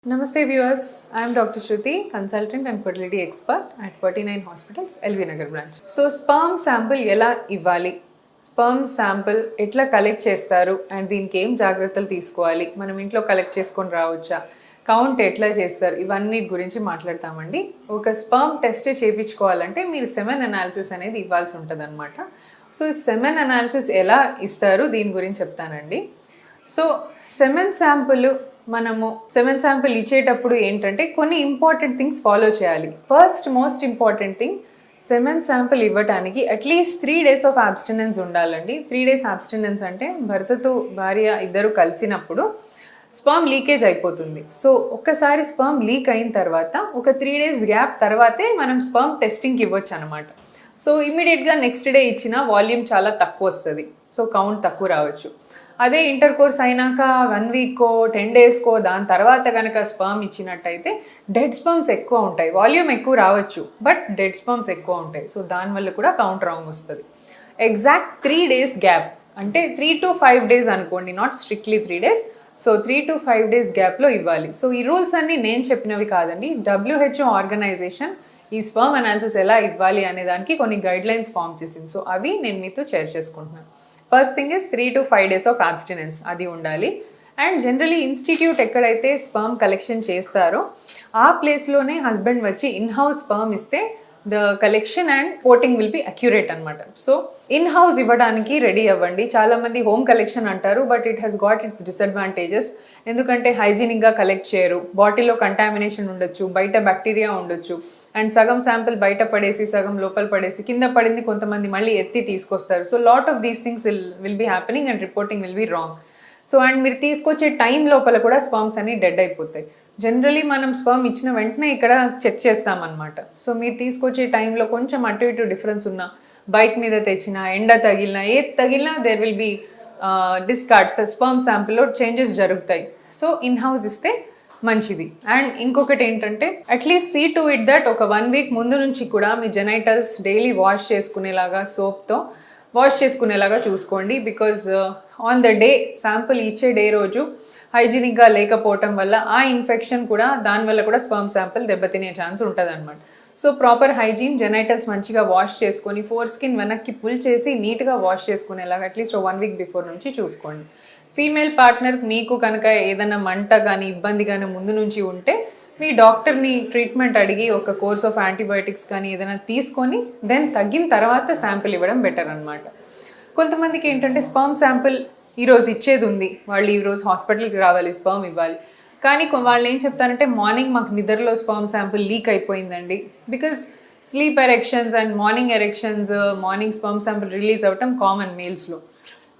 Namaste viewers, I am Dr. Shruti, consultant and fertility expert at 49 Hospitals, LV Nagar branch. So sperm sample ఎలా ఇవ్వాలి, sperm sample ఎట్లా collect చేస్తారు and దీనికి ఏం జాగ్రత్తలు తీసుకోవాలి, మనం ఇంట్లో కలెక్ట్ చేసుకొని రావచ్చా, కౌంట్ ఎట్లా చేస్తారు, ఇవన్నీ గురించి మాట్లాడతామండి. ఒక స్పర్మ్ టెస్ట్ చేయించుకోవాలంటే మీరు సెమెన్ అనాలిసిస్ అనేది ఇవ్వాల్సి ఉంటుంది అనమాట. సో ఈ సెమెన్ అనాలిసిస్ ఎలా ఇస్తారు దీని గురించి చెప్తానండి. సో సెమెన్ శాంపుల్ ఇచ్చేటప్పుడు ఏంటంటే కొన్ని ఇంపార్టెంట్ థింగ్స్ ఫాలో చేయాలి. First most important thing, semen sample ఇవ్వడానికి అట్లీస్ట్ 3 days ఆఫ్ అబ్స్టినెన్స్ ఉండాలండి. 3 days అబ్స్టినెన్స్ అంటే భర్తతో భార్య ఇద్దరు కలిసినప్పుడు స్పర్మ్ లీకేజ్ అయిపోతుంది. సో ఒక్కసారి స్పర్మ్ లీక్ అయిన తర్వాత ఒక 3 days గ్యాప్ తర్వాతే మనం స్పర్మ్ టెస్టింగ్కి ఇవ్వచ్చు అనమాట. సో ఇమీడియట్గా నెక్స్ట్ డే ఇచ్చిన వాల్యూమ్ చాలా తక్కువ వస్తుంది, సో కౌంట్ తక్కువ రావచ్చు. అదే ఇంటర్ కోర్స్ అయినాక 1 weekకో 10 daysకో దాని తర్వాత కనుక స్పర్మ్ ఇచ్చినట్టయితే డెడ్ స్పర్మ్స్ ఎక్కువ ఉంటాయి, వాల్యూమ్ ఎక్కువ రావచ్చు బట్ డెడ్ స్పర్మ్స్ ఎక్కువ ఉంటాయి. సో దానివల్ల కూడా కౌంట్ రాంగ్ వస్తుంది. ఎగ్జాక్ట్ 3 days గ్యాప్ అంటే 3 to 5 days అనుకోండి, not strictly 3 days. So 3 to 5 days గ్యాప్లో ఇవ్వాలి. సో ఈ రూల్స్ అన్నీ నేను చెప్పినవి కాదండి, WHO ఆర్గనైజేషన్ ఈ స్పర్మ్ అనాలిసిస్ ఎలా ఇవ్వాలి అనే దానికి కొన్ని గైడ్లైన్స్ ఫామ్ చేసింది. సో అవి నేను మీతో షేర్ చేసుకుంటున్నాను. First thing is 3 to 5 days of abstinence, అది ఉండాలి. అండ్ జనరలీ ఇన్స్టిట్యూట్ ఎక్కడైతే స్పర్మ్ కలెక్షన్ చేస్తారో ఆ ప్లేస్లోనే హస్బెండ్ వచ్చి ఇన్ హౌస్ స్పర్మ్ ఇస్తే the collection and pooling will be accurate అనమాట. సో ఇన్ హౌస్ ఇవ్వడానికి రెడీ అవ్వండి. చాలామంది హోమ్ కలెక్షన్ అంటారు but it has got its disadvantages. ఎందుకంటే హైజీనిక్గా కలెక్ట్ చేయరు, బాటిల్లో కంటామినేషన్ ఉండొచ్చు, బయట బ్యాక్టీరియా ఉండొచ్చు, అండ్ సగం శాంపిల్ బయట పడేసి సగం లోపల పడేసి కింద పడింది కొంతమంది మళ్ళీ ఎత్తి తీసుకొస్తారు. So lot of these things will be happening and reporting will be wrong. So and మీరు తీసుకొచ్చే టైం లోపల కూడా స్పర్మ్స్ అన్ని డెడ్ అయిపోతాయి. జనరలీ మనం స్పర్మ్ ఇచ్చిన వెంటనే ఇక్కడ చెక్ చేస్తామన్నమాట. సో మీరు తీసుకొచ్చే టైంలో కొంచెం అటు ఇటు డిఫరెన్స్ ఉన్నా, బైక్ మీద తెచ్చినా, ఎండ తగిలినా, ఏది తగిలినా there will be discards, sperm శాంపిల్లో చేంజెస్ జరుగుతాయి. సో ఇన్ హౌస్ ఇస్తే మంచిది. అండ్ ఇంకొకటి ఏంటంటే at least see to it that ఒక 1 week ముందు నుంచి కూడా మీ జెనైటల్స్ డైలీ వాష్ చేసుకునేలాగా సోప్తో వాష్ చేసుకునేలాగా చూసుకోండి. Because on the day sample ఇచ్చే డే రోజు హైజీనిక్గా లేకపోవటం వల్ల ఆ ఇన్ఫెక్షన్ కూడా దానివల్ల కూడా స్పర్మ్ శాంపుల్ దెబ్బతినే ఛాన్స్ ఉంటుంది అనమాట. సో ప్రాపర్ హైజీన్, జెనైటల్స్ మంచిగా వాష్ చేసుకొని ఫోర్ స్కిన్ వెనక్కి పుల్ చేసి నీట్గా వాష్ చేసుకునేలాగా అట్లీస్ట్ 1 week బిఫోర్ నుంచి చూసుకోండి. ఫీమేల్ పార్ట్నర్ మీకు కనుక ఏదైనా మంట కానీ ఇబ్బంది కానీ ముందు నుంచి ఉంటే మీ డాక్టర్ని ట్రీట్మెంట్ అడిగి ఒక కోర్స్ ఆఫ్ యాంటీబయాటిక్స్ కానీ ఏదైనా తీసుకొని దెన్ తగ్గిన తర్వాత శాంపిల్ ఇవ్వడం బెటర్ అనమాట. కొంతమందికి ఏంటంటే స్పర్మ్ శాంపిల్ ఈరోజు ఇచ్చేది ఉంది, వాళ్ళు ఈరోజు హాస్పిటల్కి రావాలి, స్పర్మ్ ఇవ్వాలి, కానీ వాళ్ళు ఏం చెప్తారంటే మార్నింగ్ మాకు నిద్రలో స్పర్మ్ శాంపిల్ లీక్ అయిపోయిందండి. Because sleep erections and morning erections, morning sperm sample release అవ్వటం కామన్ మేల్స్లో.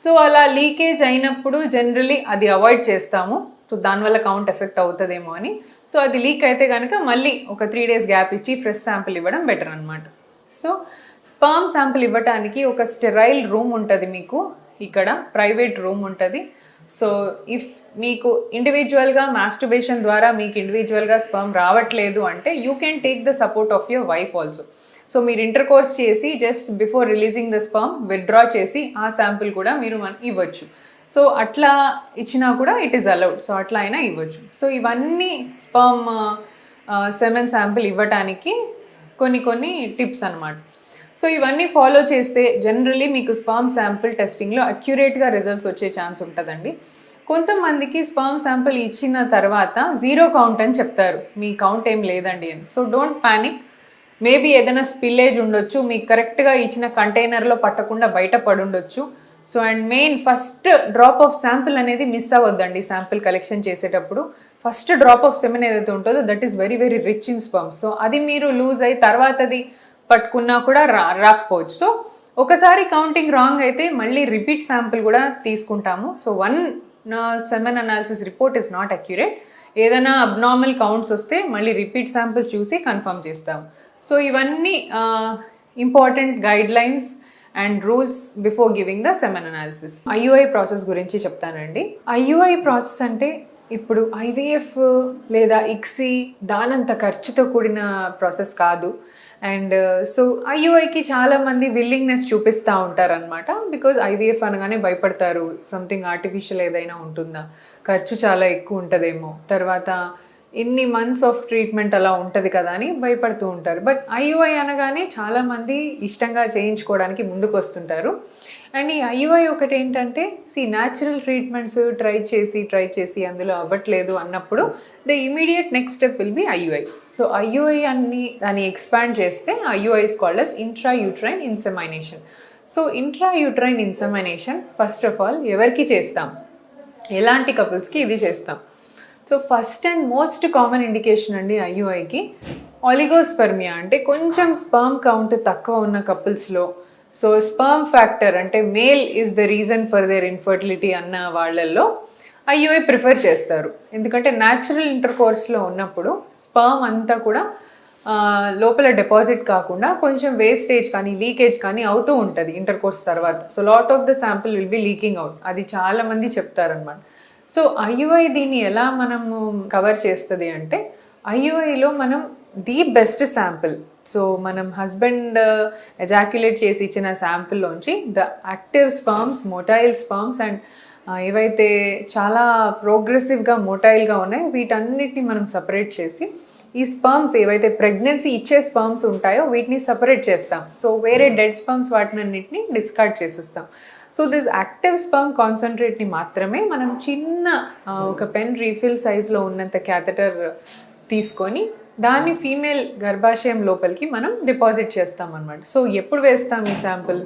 సో అలా లీకేజ్ అయినప్పుడు జనరలీ అది అవాయిడ్ చేస్తాము. సో దానివల్ల కౌంట్ ఎఫెక్ట్ అవుతుందేమో అని. సో అది లీక్ అయితే కనుక మళ్ళీ ఒక 3 days గ్యాప్ ఇచ్చి ఫ్రెష్ శాంపిల్ ఇవ్వడం బెటర్ అనమాట. సో స్పర్మ్ శాంపిల్ ఇవ్వడానికి ఒక స్టెరైల్ రూమ్ ఉంటుంది మీకు, ఇక్కడ ప్రైవేట్ రూమ్ ఉంటుంది. సో ఇఫ్ మీకు ఇండివిజువల్గా మాస్టర్బేషన్ ద్వారా మీకు ఇండివిజువల్గా స్పర్మ్ రావట్లేదు అంటే you can take the support of your wife also. So మీరు ఇంటర్ కోర్స్ చేసి just before releasing the sperm withdraw చేసి ఆ శాంపిల్ కూడా మీరు ఇవ్వచ్చు. సో అట్లా ఇచ్చినా కూడా ఇట్ ఈస్ అలౌడ్. సో అట్లా అయినా ఇవ్వచ్చు. సో ఇవన్నీ స్పర్మ్ సెమెన్ శాంపిల్ ఇవ్వటానికి కొన్ని టిప్స్ అనమాట. సో ఇవన్నీ ఫాలో చేస్తే జనరలీ మీకు స్పర్మ్ శాంపిల్ టెస్టింగ్లో అక్యురేట్గా రిజల్ట్స్ వచ్చే ఛాన్స్ ఉంటుందండి. కొంతమందికి స్పర్మ్ శాంపిల్ ఇచ్చిన తర్వాత 0 కౌంట్ అని చెప్తారు, మీ కౌంట్ ఏం లేదండి అని. So don't panic. మేబీ ఏదైనా స్పిల్లేజ్ ఉండొచ్చు, మీకు కరెక్ట్గా ఇచ్చిన కంటైనర్లో పట్టకుండా బయట పడుండొచ్చు. So and main first drop of sample అనేది మిస్ అవ్వద్దండి. శాంపిల్ కలెక్షన్ చేసేటప్పుడు ఫస్ట్ డ్రాప్ ఆఫ్ సెమెన్ ఏదైతే ఉంటుందో that is very very rich in sperm. So అది మీరు లూజ్ అయ్యి తర్వాతది పట్టుకున్నా కూడా రాకపోవచ్చు. సో ఒకసారి కౌంటింగ్ రాంగ్ అయితే మళ్ళీ రిపీట్ శాంపిల్ కూడా తీసుకుంటాము. So 1 semen analysis report is not accurate. ఏదైనా అబ్నార్మల్ కౌంట్స్ వస్తే మళ్ళీ రిపీట్ శాంపిల్ చూసి కన్ఫర్మ్ చేస్తాము. సో ఇవన్నీ important guide lines and rules before giving the semen analysis. IUI process గురించి చెప్తానండి. IUI ప్రాసెస్ అంటే ఇప్పుడు IVF లేదా ICSI దానంత ఖర్చుతో కూడిన ప్రాసెస్ కాదు. అండ్ సో IUIకి చాలామంది విల్లింగ్నెస్ చూపిస్తూ ఉంటారనమాట. బికాజ్ IVF అనగానే భయపడతారు, సంథింగ్ ఆర్టిఫిషియల్ ఏదైనా ఉంటుందా, ఖర్చు చాలా ఎక్కువ ఉంటుందేమో, తర్వాత ఇన్ని మంత్స్ ఆఫ్ ట్రీట్మెంట్ అలా ఉంటుంది కదా అని భయపడుతూ ఉంటారు. బట్ ఐయుఐ అనగానే చాలామంది ఇష్టంగా చేయించుకోవడానికి ముందుకు వస్తుంటారు. అండ్ ఈ ఐయుఐ ఒకటి ఏంటంటే న్యాచురల్ ట్రీట్మెంట్స్ ట్రై చేసి అందులో అవ్వట్లేదు అన్నప్పుడు the immediate next step will be IUI. So IUI అన్ని దాన్ని ఎక్స్పాండ్ చేస్తే IUI is called as intrauterine insemination. So intrauterine insemination first of all ఎవరికి చేస్తాం, ఎలాంటి కపుల్స్కి ఇది చేస్తాం? So first and most common indication అండి ఐయుఐకి ఆలిగోస్పెర్మియా, అంటే కొంచెం స్పర్మ్ కౌంట్ తక్కువ ఉన్న కపుల్స్లో. సో స్పర్మ్ ఫ్యాక్టర్ అంటే male is the reason for their infertility అన్న వాళ్ళల్లో ఐయుఐ ప్రిఫర్ చేస్తారు. ఎందుకంటే న్యాచురల్ ఇంటర్కోర్స్లో ఉన్నప్పుడు స్పర్మ్ అంతా కూడా లోపల డిపాజిట్ కాకుండా కొంచెం వేస్టేజ్ కానీ లీకేజ్ కానీ అవుతూ ఉంటుంది ఇంటర్కోర్స్ తర్వాత. So lot of the sample will be leaking out, అది చాలామంది చెప్తారనమాట. సో ఐయుఐ దీన్ని ఎలా మనము కవర్ చేస్తుంది అంటే ఐయుఐలో మనం ది బెస్ట్ శాంపిల్, సో మనం హస్బెండ్ ఎజాక్యులేట్ చేసి ఇచ్చిన శాంపిల్లోంచి the active sperms, motile sperms and ఏవైతే చాలా ప్రోగ్రెసివ్గా మొటైల్గా ఉన్నాయో వీటన్నిటిని మనం సపరేట్ చేసి ఈ స్పర్మ్స్ ఏవైతే ప్రెగ్నెన్సీ ఇచ్చే స్పర్మ్స్ ఉంటాయో వీటిని సపరేట్ చేస్తాం. సో వేరే డెడ్ స్పర్మ్స్ వాటినన్నిటిని డిస్కార్డ్ చేసేస్తాం. సో దిస్ యాక్టివ్ స్పర్మ్ కాన్సన్ట్రేట్ని మాత్రమే మనం చిన్న ఒక పెన్ రీఫిల్ సైజ్లో ఉన్నంత క్యాథెటర్ తీసుకొని దాన్ని ఫీమేల్ గర్భాశయం లోపలికి మనం డిపాజిట్ చేస్తాం అన్నమాట. సో ఎప్పుడు వేస్తాం ఈ శాంపుల్?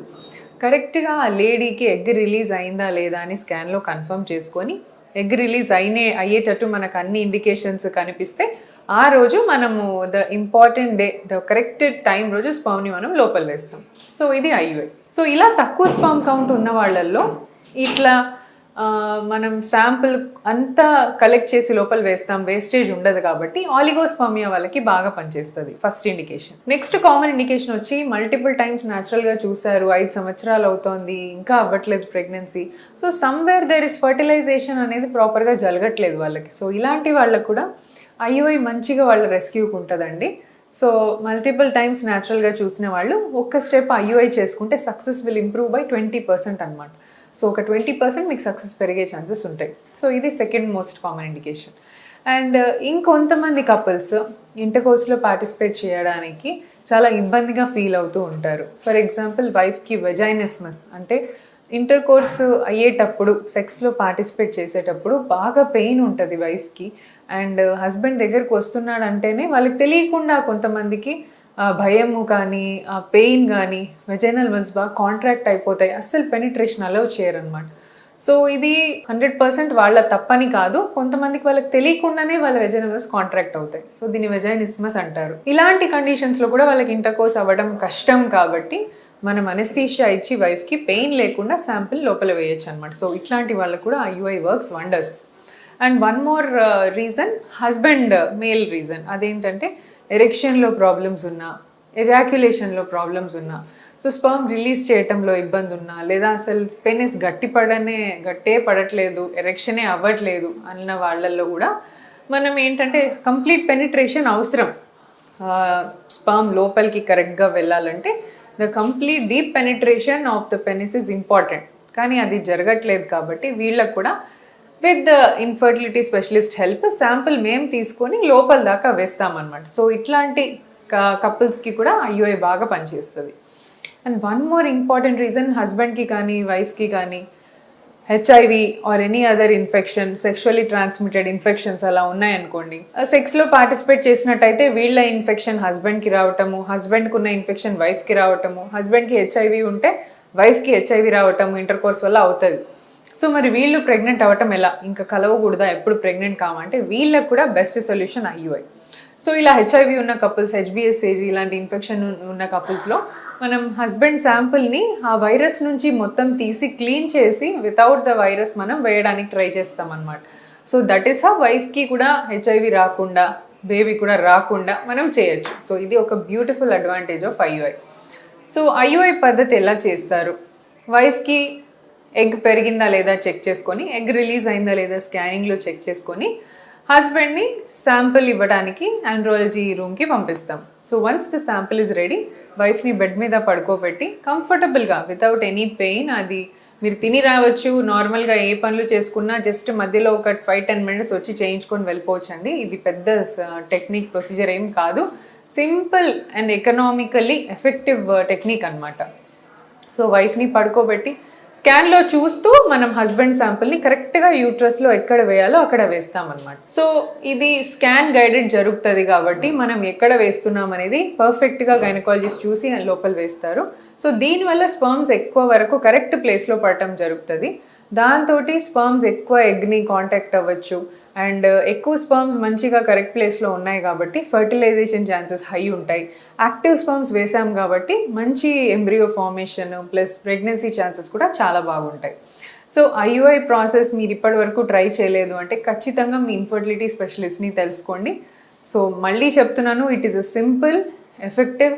కరెక్ట్గా ఆ లేడీకి ఎగ్ రిలీజ్ అయిందా లేదా అని స్కాన్లో కన్ఫర్మ్ చేసుకొని ఎగ్ రిలీజ్ అయ్యేటట్టు మనకు అన్ని ఇండికేషన్స్ కనిపిస్తే ఆ రోజు మనము the important day, the correct time రోజు స్పర్మ్ని మనం లోపల వేస్తాం. సో ఇది ఐయుఐ. సో ఇలా తక్కువ స్పర్మ్ కౌంట్ ఉన్న వాళ్ళల్లో ఇట్లా మనం శాంపుల్ అంతా కలెక్ట్ చేసి లోపల వేస్తాం, వేస్టేజ్ ఉండదు కాబట్టి ఆలిగోస్పర్మియా వాళ్ళకి బాగా పనిచేస్తుంది. First indication. Next common indication వచ్చి మల్టిపుల్ టైమ్స్ న్యాచురల్గా చూసారు, 5 సంవత్సరాలు అవుతోంది, ఇంకా అవ్వట్లేదు pregnancy. So somewhere there is fertilisation అనేది ప్రాపర్గా జరగట్లేదు వాళ్ళకి. సో ఇలాంటి వాళ్ళకు కూడా ఐయుఐ మంచిగా వాళ్ళ రెస్క్యూకి ఉంటుందండి. సో మల్టిపుల్ టైమ్స్ న్యాచురల్గా చూసిన వాళ్ళు ఒక్క స్టెప్ ఐయుఐ చేసుకుంటే సక్సెస్ విల్ ఇంప్రూవ్ బై 20% అనమాట. సో ఒక 20% మీకు సక్సెస్ పెరిగే ఛాన్సెస్ ఉంటాయి. సో ఇది second most common indication. And ఇంకొంతమంది కపుల్స్ ఇంటర్కోర్స్లో పార్టిసిపేట్ చేయడానికి చాలా ఇబ్బందిగా ఫీల్ అవుతూ ఉంటారు. ఫర్ ఎగ్జాంపుల్ వైఫ్కి వెజైనిస్మస్, అంటే ఇంటర్కోర్స్ అయ్యేటప్పుడు సెక్స్లో పార్టిసిపేట్ చేసేటప్పుడు బాగా పెయిన్ ఉంటుంది వైఫ్కి. అండ్ హస్బెండ్ దగ్గరికి వస్తున్నాడు అంటేనే వాళ్ళకి తెలియకుండా కొంతమందికి భయము కానీ పెయిన్ కానీ వెజైనల్ వెల్స్ బాగా కాంట్రాక్ట్ అయిపోతాయి, అస్సలు పెనిట్రేషన్ అలౌ చేయరనమాట. సో ఇది 100% వాళ్ళ తప్పని కాదు, కొంతమందికి వాళ్ళకి తెలియకుండానే వాళ్ళ వెజైనల్ వెల్స్ కాంట్రాక్ట్ అవుతాయి. సో దీన్ని వెజైనిస్మస్ అంటారు. ఇలాంటి కండిషన్స్లో కూడా వాళ్ళకి ఇంటర్కోర్స్ అవ్వడం కష్టం కాబట్టి మనం అనెస్థీషియా ఇచ్చి వైఫ్కి పెయిన్ లేకుండా శాంపిల్ లోపల వేయచ్చు అనమాట. సో ఇట్లాంటి వాళ్ళకు కూడా IUI works wonders. And one more reason, husband male reason, అదేంటంటే ఎరెక్షన్లో ప్రాబ్లమ్స్ ఉన్నా, ఎజాక్యులేషన్లో ప్రాబ్లమ్స్ ఉన్నా, సో స్పర్మ్ రిలీజ్ చేయటంలో ఇబ్బంది ఉన్నా, లేదా అసలు పెనిస్ గట్టే పడట్లేదు, ఎరెక్షనే అవ్వట్లేదు అన్న వాళ్ళల్లో కూడా మనం ఏంటంటే కంప్లీట్ పెనిట్రేషన్ అవసరం. స్పర్మ్ లోపలికి కరెక్ట్గా వెళ్ళాలంటే the complete deep penetration of the penis is important. కానీ అది జరగట్లేదు కాబట్టి వీళ్ళకు కూడా with the infertility specialist help sample మేము తీసుకొని లోపల దాకా వేస్తామన్నమాట. సో ఇట్లాంటి కపుల్స్కి కూడా ఐయుఐ బాగా పనిచేస్తుంది. And one more important reason, హస్బెండ్కి కానీ వైఫ్కి కానీ HIV or any other infection, sexually transmitted infections అలా ఉన్నాయనుకోండి, సెక్స్లో పార్టిసిపేట్ చేసినట్టయితే వీళ్ళ ఇన్ఫెక్షన్ హస్బెండ్కి రావటము, హస్బెండ్కి ఉన్న ఇన్ఫెక్షన్ వైఫ్కి రావటము, హస్బెండ్కి హెచ్ఐవి ఉంటే వైఫ్కి హెచ్ఐవి రావటము ఇంటర్కోర్స్ వల్ల అవుతుంది. సో మరి వీళ్ళు ప్రెగ్నెంట్ అవ్వటం ఎలా, ఇంకా కలవకూడదా, ఎప్పుడు ప్రెగ్నెంట్ కావాలంటే వీళ్ళకి కూడా బెస్ట్ సొల్యూషన్ ఐయుఐ. సో ఇలా హెచ్ఐవి ఉన్న కపుల్స్, హెచ్బిఎస్ఏజీ ఇలాంటి ఇన్ఫెక్షన్ ఉన్న కపుల్స్లో మనం హస్బెండ్ శాంపుల్ని ఆ వైరస్ నుంచి మొత్తం తీసి క్లీన్ చేసి వితౌట్ ద వైరస్ మనం వేయడానికి ట్రై చేస్తాం అన్నమాట. సో దట్ ఈస్ హౌ వైఫ్కి కూడా హెచ్ఐవి రాకుండా, బేబీ కూడా రాకుండా మనం చేయొచ్చు. సో ఇది ఒక beautiful advantage of IUI. So IUI పద్ధతి ఎలా చేస్తారు? వైఫ్కి ఎగ్ పెరిగిందా లేదా చెక్ చేసుకొని, ఎగ్ రిలీజ్ అయిందా లేదా స్కానింగ్లో చెక్ చేసుకొని హస్బెండ్ని శాంపుల్ ఇవ్వడానికి ఆండ్రాలజీ రూమ్కి పంపిస్తాం. So once the sample is ready, వైఫ్ని బెడ్ మీద పడుకోబెట్టి కంఫర్టబుల్గా వితౌట్ ఎనీ పెయిన్, అది మీరు తిని రావచ్చు, నార్మల్గా ఏ పనులు చేసుకున్నా జస్ట్ మధ్యలో ఒక 5-10 మినిట్స్ వచ్చి చేయించుకొని వెళ్ళిపోవచ్చండి. ఇది పెద్ద టెక్నిక్ ప్రొసీజర్ ఏం కాదు, simple and economically effective technique అనమాట. సో వైఫ్ని పడుకోబెట్టి స్కాన్లో చూస్తూ మనం హస్బెండ్ శాంపుల్ని కరెక్ట్గా యూట్రస్లో ఎక్కడ వేయాలో అక్కడ వేస్తామన్నమాట. సో ఇది స్కాన్ గైడెడ్ జరుగుతుంది కాబట్టి మనం ఎక్కడ వేస్తున్నాం అనేది పర్ఫెక్ట్గా గైనకాలజిస్ట్ చూసి లోపల వేస్తారు. సో దీనివల్ల స్పర్మ్స్ ఎక్కువ వరకు కరెక్ట్ ప్లేస్లో పడటం జరుగుతుంది. దాంతో స్పర్మ్స్ ఎక్కువ ఎగ్ని కాంటాక్ట్ అవ్వచ్చు అండ్ ఎక్కువ స్పర్మ్స్ మంచిగా కరెక్ట్ ప్లేస్లో ఉన్నాయి కాబట్టి ఫర్టిలైజేషన్ ఛాన్సెస్ హై ఉంటాయి. యాక్టివ్ స్పర్మ్స్ వేసాం కాబట్టి మంచి embryo formation plus pregnancy chances కూడా చాలా బాగుంటాయి. సో ఐయుఐ ప్రాసెస్ మీరు ఇప్పటి వరకు ట్రై చేయలేదు అంటే ఖచ్చితంగా మీ ఇన్ఫర్టిలిటీ స్పెషలిస్ట్ని తెలుసుకోండి. సో మళ్ళీ చెప్తున్నాను, it is a simple, effective,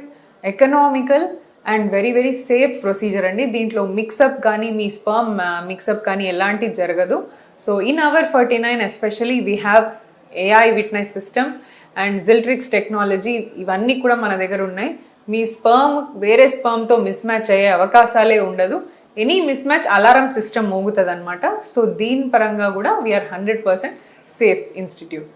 economical and very very safe procedure అండి. దీంట్లో మిక్సప్ కానీ మీ స్పర్మ్ మిక్సప్ కానీ ఎలాంటిది జరగదు. So in our 49 especially we have AI witness system and జిల్ట్రిక్స్ టెక్నాలజీ, ఇవన్నీ కూడా మన దగ్గర ఉన్నాయి. మీ స్పర్మ్ వేరే స్పర్మ్తో మిస్ మ్యాచ్ అయ్యే అవకాశాలే ఉండదు. Any mismatch alarm system మోగుతుంది అనమాట. సో దీని పరంగా కూడా వీఆర్ 100% సేఫ్ ఇన్స్టిట్యూట్.